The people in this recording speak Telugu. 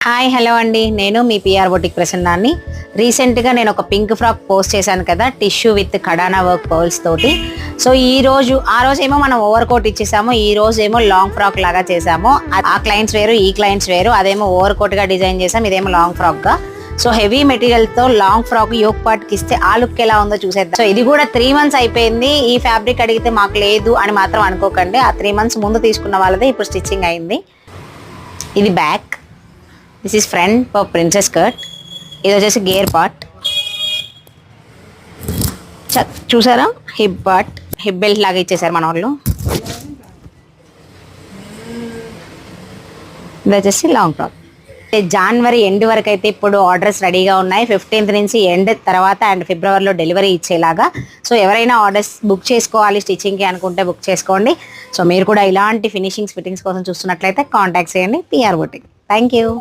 హాయ్ హలో అండి, నేను మీ పిఆర్ బొటిక్ ప్రసన్నాన్ని. రీసెంట్గా నేను ఒక పింక్ ఫ్రాక్ పోస్ట్ చేశాను కదా, టిష్యూ విత్ కడానా వర్క్ పర్ల్స్ తోటి. సో ఆ రోజు ఏమో మనం ఓవర్ కోట్ ఇచ్చేసాము, ఈ రోజు ఏమో లాంగ్ ఫ్రాక్ లాగా చేసాము. ఆ క్లయింట్స్ వేరు, ఈ క్లయింట్స్ వేరు. అదేమో ఓవర్ కోట్గా డిజైన్ చేసాం, ఇదేమో లాంగ్ ఫ్రాక్గా. సో హెవీ మెటీరియల్తో లాంగ్ ఫ్రాక్ యోక్ పార్ట్కి ఇస్తే ఆ లుక్ ఎలా ఉందో చూసేద్దాం. సో ఇది కూడా 3 months అయిపోయింది. ఈ ఫ్యాబ్రిక్ అడిగితే మాకు లేదు అని మాత్రం అనుకోకండి. ఆ 3 months ముందు తీసుకున్న వాళ్ళదే ఇప్పుడు స్టిచ్చింగ్ అయింది. ఇది back, this is front for princess cut. ఇది వచ్చేసి గేర్ పార్ట్. చూసారా, హిప్ పార్ట్, హిప్ బెల్ట్ లాగా ఇచ్చేసారు మన వాళ్ళు. ఇది వచ్చేసి లాంగ్ ఫ్రాక్. జనవరి ఎండ్ వరకు అయితే ఇప్పుడు ఆర్డర్స్ రెడీగా ఉన్నాయి. 15th నుంచి ఎండ్ తర్వాత అండ్ ఫిబ్రవరిలో డెలివరీ ఇచ్చేలాగా. సో ఎవరైనా ఆర్డర్స్ బుక్ చేసుకోవాలి స్టిచ్చింగ్కి అనుకుంటే బుక్ చేసుకోండి. సో మీరు కూడా ఇలాంటి ఫిట్టింగ్స్ కోసం చూస్తున్నట్లయితే కాంటాక్ట్ చేయండి పిఆర్ బొటిక్. Thank you.